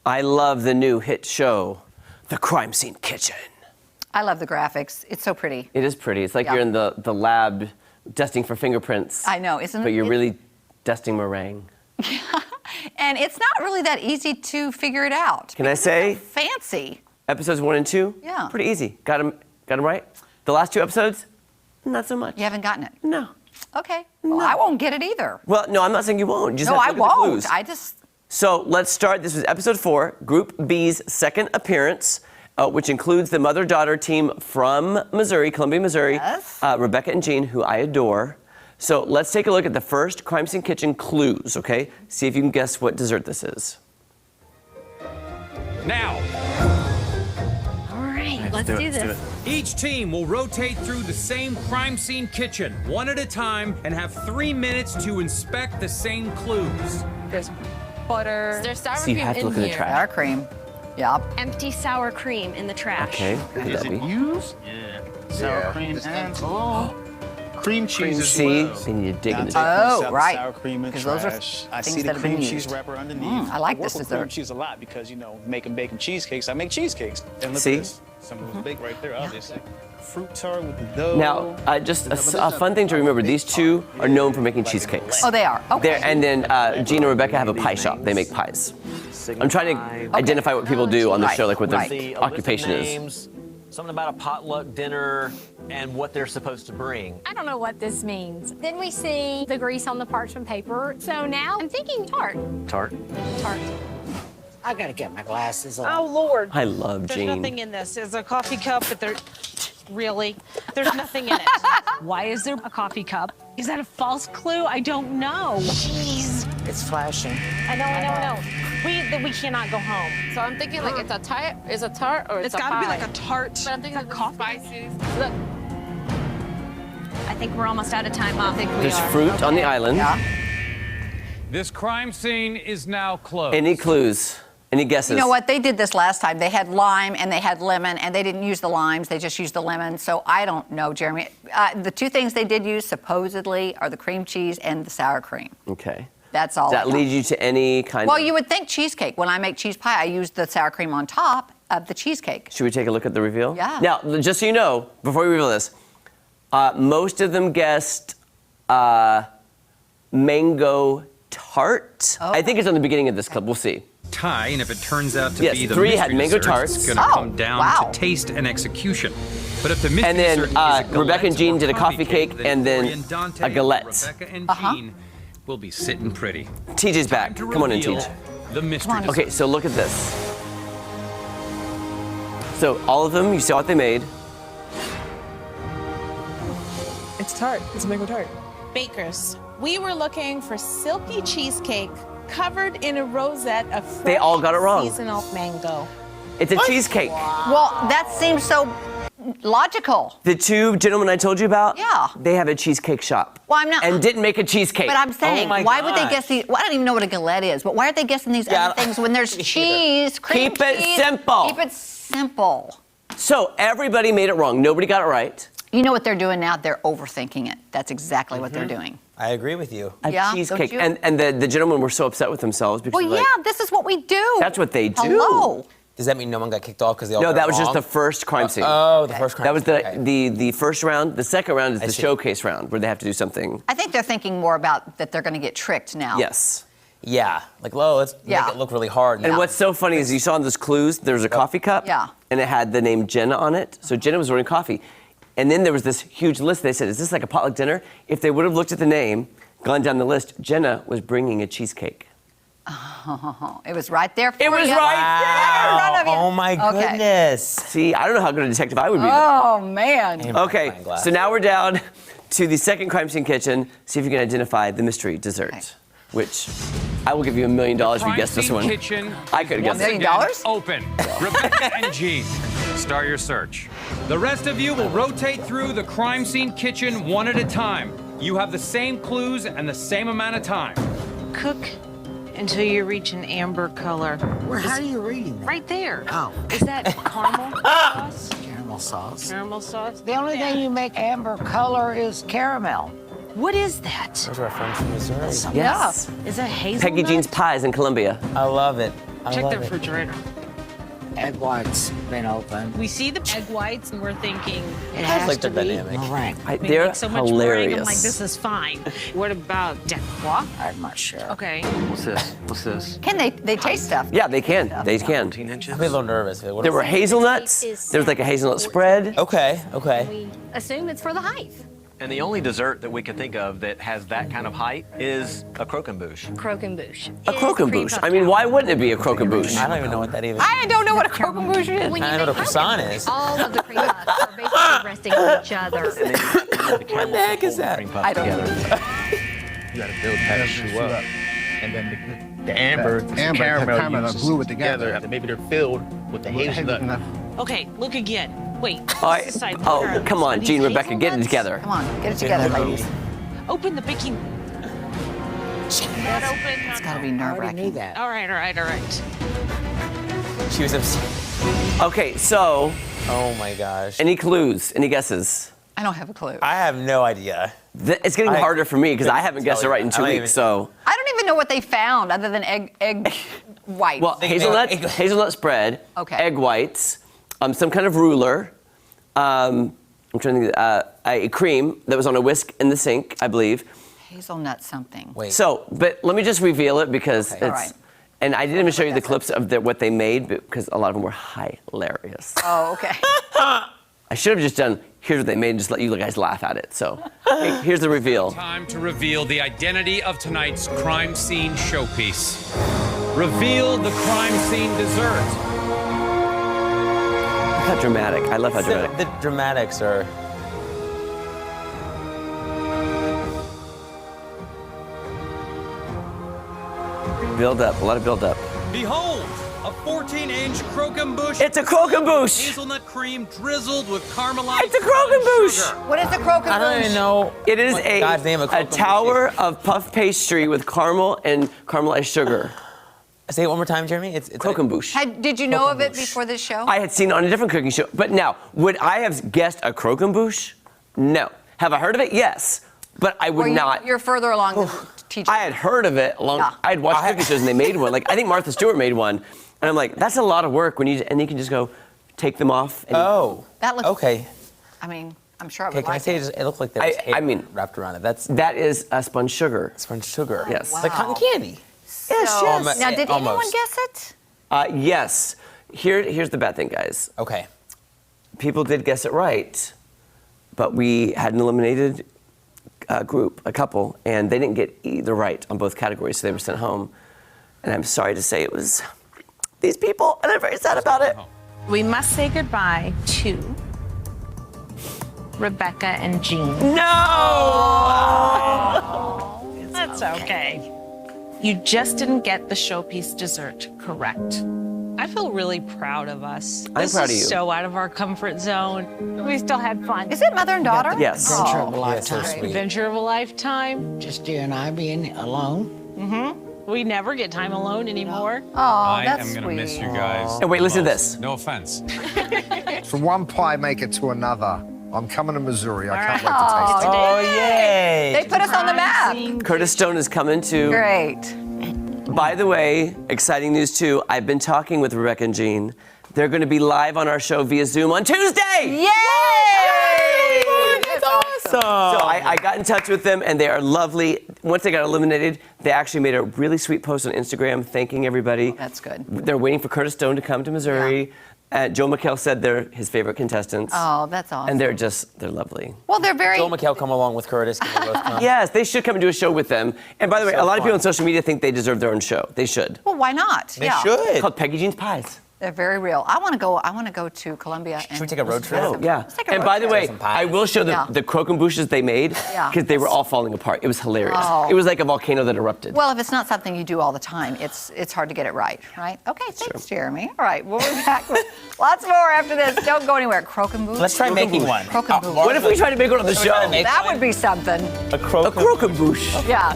I love the new hit show, The Crime Scene Kitchen. I love the graphics. It's so pretty. It is pretty. It's like you're in the lab dusting for fingerprints. I know, isn't it? But you're really dusting meringue. Yeah. And it's not really that easy to figure it out. Can I say? It's so fancy. Episodes 1 and 2? Yeah. Pretty easy. Got them right? The last 2 episodes? Not so much. You haven't gotten it? No. Okay. Well, I won't get it either. Well, no, I'm not saying you won't. You just No, have I to look at the won't. clues. So let's start. This was episode 4, Group B's second appearance, which includes the mother-daughter team from Missouri, Columbia, Missouri, Yes. Rebecca and Jean, who I adore. So let's take a look at the first Crime Scene Kitchen clues, okay? See if you can guess what dessert this is. Now, All right, let's do this. each team will rotate through the same crime scene kitchen, one at a time, and have 3 minutes to inspect the same clues. There's butter. There's sour So you cream have to look in in the here. trash. Sour cream. Yep. Empty sour cream in the trash. Okay, what could that be? Used? Yeah. Sour cream and cream cheese Cream as cheese. well. They need to dig in the Oh, right. Sour cream and 'Cause those are trash. I things see that the have been cream cheese used. wrapper underneath. I like work this with cream dessert. cheese a lot because, you know, making bacon cheesecakes. I make cheesecakes. And look See? at this. Some of those bake right there, obviously. Fruit tart with the dough. Now, just a fun thing to remember, these two are known for making cheesecakes. Oh, they are. Okay. And then Jean and Rebecca have a pie shop. They make pies. I'm trying to identify what people do on the Right, show, like what their right. occupation is. names, something about a potluck dinner and what they're supposed to bring. I don't know what this means. Then we see the grease on the parchment paper. So now I'm thinking tart. Tart. Tart. I gotta get my glasses on. Oh, Lord. I love There's Jean. nothing in this. There's a coffee cup, but there... Really? There's nothing in it. Why is there a coffee cup? Is that a false clue? I don't know. Jeez. It's flashing. I know. We cannot go home. So I'm thinking like it's a tart, or It's gotta be like a tart. But I'm thinking coffee. spices. Look, I think we're almost out of time, Mom. There's fruit on the island. Yeah. This crime scene is now closed. Any clues? Any guesses? You know what? They did this last time. They had lime and they had lemon, and they didn't use the limes. They just used the lemon. So I don't know, Jeremy. The 2 things they did use supposedly are the cream cheese and the sour cream. Okay. That's all. Does that I got. lead you to any kind Well, of... you would think cheesecake. When I make cheese pie, I use the sour cream on top of the cheesecake. Should we take a look at the reveal? Yeah. Now, just so you know, before we reveal this, most of them guessed mango tart. Oh. I think it's on the beginning of this clip. We'll see. Tie, and if it turns out to Yes, be the 3 had mystery mango dessert, tarts. it's gonna Oh, come down wow. to taste and execution. But if the mystery And then dessert is a Rebecca and galette Jean or did a coffee cake and then Corey and Dante, a galette. Rebecca and Jean will be sitting pretty. TJ's back. To Come on in, reveal TJ. The mystery dessert. Okay, so look at this. So all of them, you saw what they made. It's tart. It's a mango tart. Bakers, we were looking for silky cheesecake covered in a rosette of fresh They all got it wrong. seasonal mango. It's a cheesecake. Well, that seems so logical. The 2 gentlemen I told you about, Yeah. they have a cheesecake shop. Well, I'm not. And didn't make a cheesecake. But I'm saying, my why would they God. guess these? Well, I don't even know what a galette is, but why are they guessing these Yeah, other things when there's cheese, cream Keep it cheese? simple. Keep it simple. So everybody made it wrong. Nobody got it right. You know what they're doing now? They're overthinking it. That's exactly what they're doing. I agree with you. A Yeah, don't cheesecake. you? And the gentlemen were so upset with themselves because Well, like, yeah, this is what we do. that's what they do. Hello. Does that mean no one got kicked off because they all No, got that it was just wrong? the first crime scene. Oh, the first crime. That was scene. the first round. The second round is I the see. showcase round where they have to do something. I think they're thinking more about that they're going to get tricked now. Yes. Yeah, like, well, let's Yeah. make it look really hard. And what's so funny is you saw in those clues, there was a coffee cup. Yeah. And it had the name Jenna on it. So Jenna was ordering coffee. And then there was this huge list. They said, is this like a potluck dinner? If they would have looked at the name, gone down the list, Jenna was bringing a cheesecake. Oh, it was right there for It was you. right in front of you. Oh my Okay. goodness. See, I don't know how good a detective I would be. Oh, man. Okay, so now we're down to the second crime scene kitchen. See if you can identify the mystery dessert, Okay. which I will give you $1 million if you Crime guess this scene one. kitchen I could have once guessed $1 it. million? again open. Rebecca and Jean, start your search. The rest of you will rotate through the crime scene kitchen one at a time. You have the same clues and the same amount of time. Cook until you reach an amber color. How are you reading that? Right there. Oh. Is that caramel sauce? Caramel sauce. Caramel sauce? The only thing you make amber color is caramel. What is that? Those are our friends from Missouri. Yes. Is that hazelnut? Peggy Jean's Pies in Columbia. I love it. Check love the it. refrigerator. Egg whites been open. We see the egg whites and we're thinking, It has has to to be be. meringue. They're like so much hilarious. meringue, I'm like, this is fine. What about Decois? I'm not sure. Okay. What's this? What's this? Can they taste stuff? Yeah, they can. They can. 18 inches? I'd be a little nervous. What There is were it? hazelnuts. There was like a hazelnut spread. Okay. We assume it's for the height. And the only dessert that we can think of that has that kind of height is a croquembouche. Croquembouche. A croquembouche. I mean, why wouldn't it be a croquembouche? I don't even know what that even. I don't know what a croquembouche is. When you I know make what a croissant is. all of the cream puffs are basically resting on each other. And then the caramel the heck is that? cream puff I don't know. together. You gotta build that shoe up. And then the amber, caramel you glue it together. And maybe they're filled with the hazelnut. Okay, look again. Wait. All right. this side. Oh, What are come on, these Gene, Rebecca, get it hazelnuts? together. Come on, get it together, ladies. Open the baking. Not open. It's got to be I nerve already knew wracking. that. All right. She was upset. Okay, so Oh my gosh. any clues? Any guesses? I don't have a clue. I have no idea. It's getting harder for me because I haven't guessed it tell right you. in 2 I don't weeks. even- So, I don't even know what they found other than egg whites. well, hazelnut spread, Okay. egg whites, some kind of ruler. I'm trying to think. A cream that was on a whisk in the sink, I believe. Hazelnut something. Wait. So, but let me just reveal it because it's. All right. And I didn't even show you the clips of what they made because a lot of them were hilarious. Oh, okay. I should have just done, here's what they made, and just let you guys laugh at it. So, here's the reveal. Time to reveal the identity of tonight's crime scene showpiece. Reveal the crime scene dessert. Look how dramatic. I love how dramatic. The dramatics are. Build up, a lot of build up. Behold, a 14-inch croquembouche. It's a croquembouche. Hazelnut cream drizzled with caramelized It's a croquembouche. sugar. What is the croquembouche? I don't even know. It is what a God's name of croquembouche tower is. of puff pastry with caramel and caramelized sugar. Say it one more time, Jeremy. It's Croquembouche. Did you know of it Croquembouche. before this show? I had seen it on a different cooking show. But now, would I have guessed a croquembouche? No. Have I heard of it? Yes. But I would Or not. You're further along than teaching. I had heard of it long. Yeah. I had watched cooking shows and they made one. Like I think Martha Stewart made one, and I'm like, that's a lot of work when you can just go take them off. And Oh. That looks. Okay. I mean, I'm sure I would Okay, can I like say it. it looked like there was I hair mean- wrapped around it. That's that is spun sugar. sponge sugar. Yes. Like cotton candy. Yes, So- yes. Now, did anyone Almost. guess it? Yes. Here's the bad thing, guys. Okay. People did guess it right, but we had an eliminated group, a couple, and they didn't get either right on both categories, so they were sent home. And I'm sorry to say it was these people, and I'm very sad about it. We must say goodbye to Rebecca and Jean. No! That's okay. You just didn't get the showpiece dessert correct. I feel really proud of us. I'm This proud is of you. so out of our comfort zone. We still had fun. Is it mother and daughter? Yes. Adventure Oh, of a lifetime. sweet. Adventure of a lifetime. Just you and I being alone. We never get time alone anymore. Oh, I that's am gonna sweet. miss you guys. And wait, listen to most. this. No offense. From one pie maker to another. I'm coming to Missouri. I can't wait to taste it. Oh, yay. They put us on the map. Curtis Stone is coming to. Great. By the way, exciting news too. I've been talking with Rebecca and Jean. They're going to be live on our show via Zoom on Tuesday. Yay! That's awesome. So I got in touch with them, and they are lovely. Once they got eliminated, they actually made a really sweet post on Instagram thanking everybody. That's good. They're waiting for Curtis Stone to come to Missouri. Joe McHale said they're his favorite contestants. Oh, that's awesome. And they're lovely. Well, they're very. Joel McHale come along with Curtis. Can they both come? Yes, they should come and do a show with them. And by the way, a lot of people on social media think they deserve their own show. They should. Well, why not? They should. It's called Peggy Jean's Pies. They're very real. I want to go. I want to go to Columbia. Should we take a road trip? Oh, yeah. Let's take a And road by the trip. way, Some pies. I will show Yeah. the croquembouches they made Yeah. because they were all falling apart. It was hilarious. Oh. It was like a volcano that erupted. Well, if it's not something you do all the time, it's hard to get it right, right? Okay, thanks, Jeremy. All right, we'll be back with lots more after this. Don't go anywhere. Croquembouche. Let's try making one. Croquembouche. What if we try to make one on the Should we try show? to make That would be something. a croquembouche? A croquembouche. Yeah.